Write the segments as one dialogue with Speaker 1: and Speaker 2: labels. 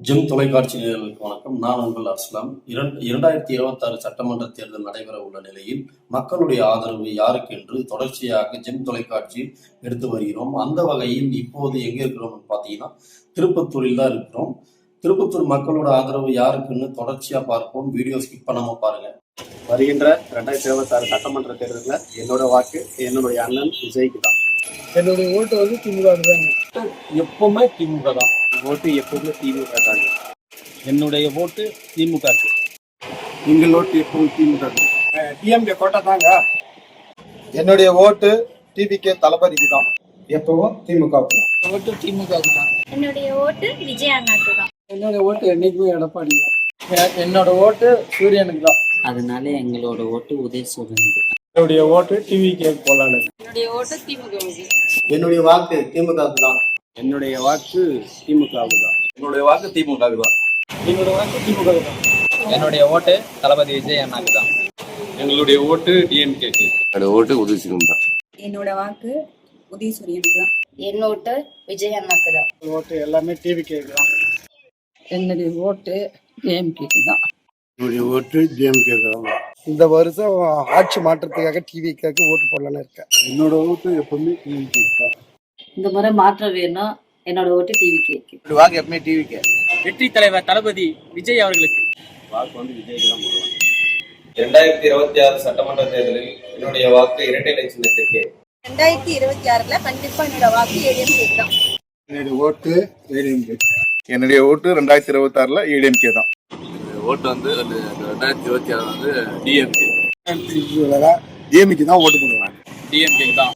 Speaker 1: GeM தொலைக்காட்சி நேயர்களுக்கு வணக்கம். நான் உங்கள் அஸ்லாம். 2026 சட்டமன்ற தேர்தல் நடைபெற உள்ள நிலையில் மக்களுடைய ஆதரவு யாருக்கு என்று தொடர்ச்சியாக ஜெம் தொலைக்காட்சி எடுத்து வருகிறோம். அந்த வகையில் இப்போது எங்கே இருக்கிறோம்னு பார்த்தீங்கன்னா திருப்பத்தூரில் தான் இருக்கிறோம். திருப்பத்தூர் மக்களோட ஆதரவு யாருக்குன்னு தொடர்ச்சியாக பார்ப்போம். வீடியோ ஸ்கிப் பண்ணாம பாருங்க.
Speaker 2: வருகின்ற 2026 சட்டமன்ற தேர்தலில் என்னோட வாக்கு என்னுடைய அண்ணன் விஜய்க்கு தான்.
Speaker 3: என்னுடைய ஓட்டு வந்து திமுக தாங்க.
Speaker 1: எப்பவுமே திமுக தான்.
Speaker 2: ஓட்டு எப்பவுமே திமுக தாங்க.
Speaker 3: என்னுடைய ஓட்டு திமுக.
Speaker 2: எங்கள் ஓட்டு எப்பவும் திமுக. டிஎம்கே கோட்டை தாங்க.
Speaker 3: என்னுடைய ஓட்டு டிவிகே தளபதிக்கு தான். எப்பவும் திமுக
Speaker 4: ஓட்டு திமுக தான்.
Speaker 5: என்னுடைய ஓட்டு விஜய் அண்ணாக்கு தான்.
Speaker 4: என்னுடைய ஓட்டு என்னைக்குமே எடப்பாடி தான்.
Speaker 3: என்னோட ஓட்டு சூரியனுக்கு தான்.
Speaker 6: அதனால எங்களோட ஓட்டு உதயசூரியனுக்கு.
Speaker 3: என்னுடைய ஓட்டு டிவிகே போலான்னு.
Speaker 5: என்னுடைய ஓட்டு திமுக.
Speaker 2: என்னுடைய வாக்கு திமுகவுக்கு தான்.
Speaker 3: என்னுடைய வாக்கு திமுகவுக்கு தான்.
Speaker 2: என்னுடைய வாக்கு திமுகவுக்கு தான்.
Speaker 3: என்னோட வாக்கு திமுக தான்.
Speaker 4: என்னுடைய ஓட்டு தளபதி விஜய் அண்ணாக்கு தான்.
Speaker 2: எங்களுடைய ஓட்டு டிஎம்கேக்கு.
Speaker 7: என்னோட ஓட்டு உதயசூரியன் தான்.
Speaker 5: என்னோட வாக்கு உதயசூரியனுக்கு தான்.
Speaker 8: என்னோட விஜய் அண்ணாக்கு தான்.
Speaker 3: ஓட்டு எல்லாமே டிவிகே தான்.
Speaker 4: என்னுடைய ஓட்டு டிஎம்கேக்கு தான்.
Speaker 7: என்னுடைய ஓட்டு டிஎம்கே தான்.
Speaker 3: இந்த வருஷம் ஆட்சி மாற்றத்துக்காக டிவிக்காக ஓட்டு போடலான்னு இருக்கேன்.
Speaker 7: என்னோட ஓட்டு எப்பவுமே டிஎம்கே தான்.
Speaker 8: இந்த முறை மாற்றம் வேணும். என்னோட ஓட்டு டிவிக்கு.
Speaker 2: வாக்கு எப்பவுமே டிவிகே.
Speaker 4: வெற்றி தலைவர் தளபதி விஜய் அவர்களுக்கு.
Speaker 2: வாக்கு வந்து விஜய்க்கு தான் போடுவாங்க.
Speaker 9: 2026 சட்டமன்ற தேர்தலில் என்னுடைய வாக்கு இரட்டை இலை சின்னத்திற்கு.
Speaker 5: 2026 கண்டிப்பா என்னோட வாக்கு ஏடிஎம்கே தான்.
Speaker 3: என்னுடைய ஓட்டு ஏடிஎம்கே.
Speaker 7: என்னுடைய ஓட்டு 2026 ஏடிஎம்கே தான்.
Speaker 2: ஓட்டு வந்து 2026 வந்து டிஎம்கே.
Speaker 3: டிஎம்கே தான் ஓட்டு போடுவாங்க.
Speaker 4: டிஎம்கே தான்.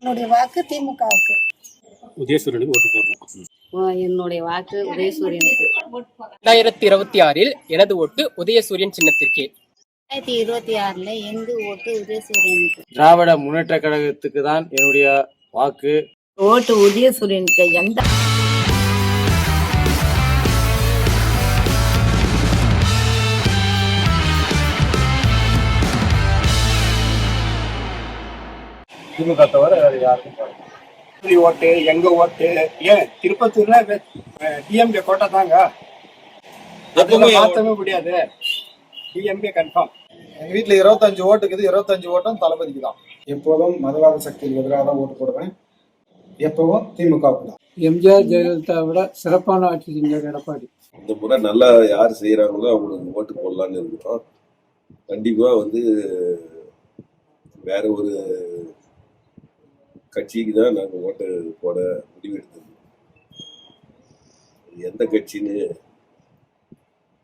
Speaker 5: என்னுடைய வாக்கு திமுகவுக்கு.
Speaker 2: உதயசூரியனுக்கு ஓட்டு போடுறோம்.
Speaker 8: என்னுடைய வாக்கு உதயசூரியனுக்கு.
Speaker 4: 2026 எனது ஓட்டு உதயசூரியன் சின்னத்திற்கு.
Speaker 8: 2026 எங்க ஓட்டு உதயசூரியனுக்கு.
Speaker 3: திராவிட முன்னேற்ற கழகத்துக்கு தான் என்னுடைய வாக்கு.
Speaker 8: ஓட்டு உதயசூரியனுக்கு. எந்த
Speaker 3: திமுக தவிர வேற யாருக்கும்
Speaker 2: ஓட்டு எங்க ஓட்டு ஏன் திருப்பத்தூர்ல டிஎம்கே கோட்டை தாங்க. மாற்றவே முடியாது. DMK confirm.
Speaker 3: எங்க வீட்டுல 25 ஓட்டுக்குது. 25 ஓட்டும் தளபதிக்கு தான். எப்போதும் மதவாத சக்திக்கு எதிராக தான் ஓட்டு போடுவேன். எப்பவும் திமுகவுக்கு தான். எம்ஜிஆர் ஜெயலலிதா விட சிறப்பான ஆட்சி செஞ்சார் எடப்பாடி.
Speaker 7: இந்த முறை நல்லா யார் செய்யறாங்களோ அவங்களுக்கு ஓட்டு போடலான்னு இருக்கிறோம். கண்டிப்பா வந்து வேற ஒரு கட்சிக்கு தான் நாங்கள் ஓட்டு போட முடிவெடுத்தது. எந்த கட்சின்னு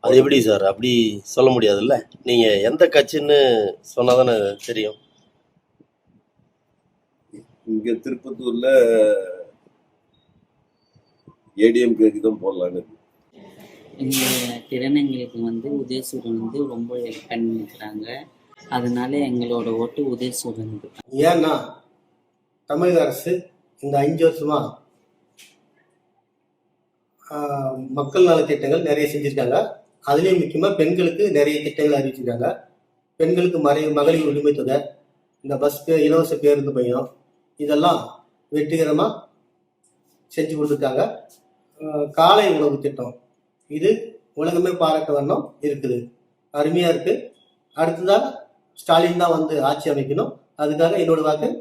Speaker 1: அது எப்படி சார்? அப்படி சொல்ல முடியாதுல்ல. நீங்க எந்த கட்சின்னு சொன்னாதானே தெரியும்.
Speaker 7: இங்க திருப்பத்தூர்ல ஏடிஎம்கேக்கு தான் போடலான்னு.
Speaker 6: எங்க திறனங்களுக்கு வந்து உதயசூரியன் வந்து ரொம்ப ஹெல்ப் பண்ணிக்கிறாங்க. அதனால எங்களோட ஓட்டு உதயசூரியனுக்கு.
Speaker 2: ஏன்னா தமிழக அரசு இந்த 5 வருஷமா மக்கள் நல திட்டங்கள் நிறைய செஞ்சிருக்காங்க. அதுலேயும் முக்கியமாக பெண்களுக்கு நிறைய திட்டங்கள் அறிவிச்சிருக்காங்க. பெண்களுக்கு மகளிர் உரிமை தொகை, இந்த பஸ் இலவச பேருந்து பயணம், இதெல்லாம் வெற்றிகரமாக செஞ்சு கொடுத்துருக்காங்க. காலை உணவு திட்டம் இது உலகமே பாராட்ட வண்ணம் இருக்குது. அருமையாக இருக்குது. அடுத்ததாக ஸ்டாலின் தான் வந்து ஆட்சி அமைக்கணும். அதுக்காக என்னோட வாக்கு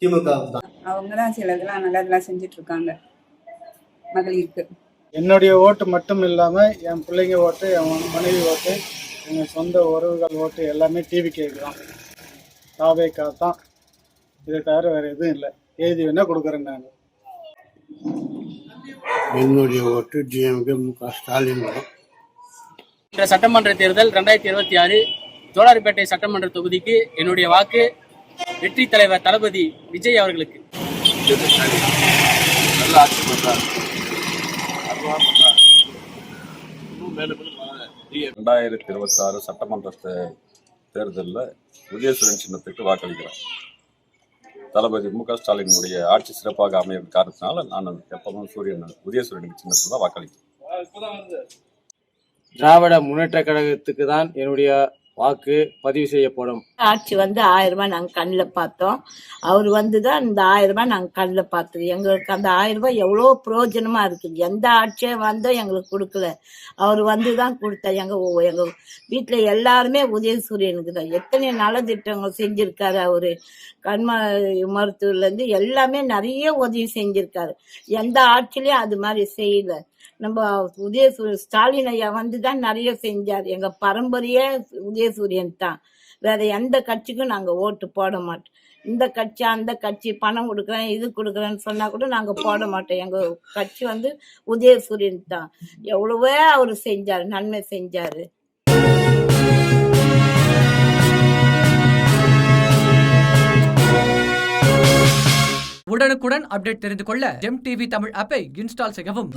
Speaker 2: திமுக தான்.
Speaker 5: அவங்க தான் சிலதெல்லாம் நல்லதெல்லாம் செஞ்சுட்டு இருக்காங்க மகளிருக்கு.
Speaker 3: என்னுடைய ஓட்டு மட்டும் இல்லாம என் பிள்ளைங்க ஓட்டு, என் மனைவி ஓட்டு, எங்க சொந்த உறவுகள் ஓட்டு எல்லாமே டிவி கேட்குறோம். தாவேக்கா தான். இதை தவிர வேற எதுவும் இல்லை. எழுதி வேணா கொடுக்குறேன் நான்.
Speaker 7: என்னுடைய ஓட்டு டிஎம்கே முக ஸ்டாலின் தான்.
Speaker 4: இந்த சட்டமன்ற தேர்தல் 2026 ஜோலார்பேட்டை சட்டமன்ற தொகுதிக்கு என்னுடைய வாக்கு வெற்றி தலைவர் தளபதி விஜய் அவர்களுக்கு.
Speaker 7: நல்ல ஆட்சி பண்றாரு.
Speaker 10: 2026 சட்டமன்ற தேர்தலில் உதயசூரியன் சின்னத்துக்கு வாக்களிக்கிறோம். தளபதி மு.க. ஸ்டாலினுடைய ஆட்சி சிறப்பாக அமையும் காரணத்தினால நான் எப்பவும் உதயசூரியன் சின்னத்தில் தான் வாக்களிக்கிறேன்.
Speaker 3: திராவிட முன்னேற்ற கழகத்துக்கு தான் என்னுடைய
Speaker 11: வாக்கு பதிவு செய்யப்படும்.
Speaker 8: ஆட்சி வந்து 1000 ரூபாய் நாங்கள் கண்ணில் பார்த்தோம். அவர் வந்து தான் இந்த 1000 ரூபாய் நாங்கள் கண்ணில் பார்த்தோம். எங்களுக்கு அந்த 1000 ரூபாய் எவ்வளோ பிரயோஜனமா இருக்குது. எந்த ஆட்சியே வந்தோம் எங்களுக்கு கொடுக்கல, அவர் வந்து தான் கொடுத்தார். எங்கள் வீட்டில் எல்லாருமே உதயசூரியனுக்கு தான் எத்தனை நலத்திட்டங்கள் செஞ்சிருக்காரு. அவரு மருத்துவர்லேருந்து எல்லாமே நிறைய உதவி செஞ்சிருக்காரு. எந்த ஆட்சிலையும் அது மாதிரி செய்யல. நம்ம ஸ்டாலின் ஐயா வந்து தான் நிறைய செஞ்சார். எங்க பரம்பரையே உதயசூரியன் தான். வேற எந்த கட்சிக்கும் நாங்க ஓட்டு போட மாட்டோம். இந்த கட்சி அந்த கட்சி பணம் கொடுக்குறேன் இது கொடுக்குறேன்னு சொன்னா கூட நாங்க போட மாட்டோம். எங்க கட்சி வந்து உதயசூரியன் தான். எவ்வளவோ அவரு செஞ்சாரு, நன்மை செஞ்சாரு.
Speaker 12: உடனுக்குடன் அப்டேட் தெரிந்து கொள்ள ஜெம் டிவி தமிழ் ஆப்பை இன்ஸ்டால் செய்யவும்.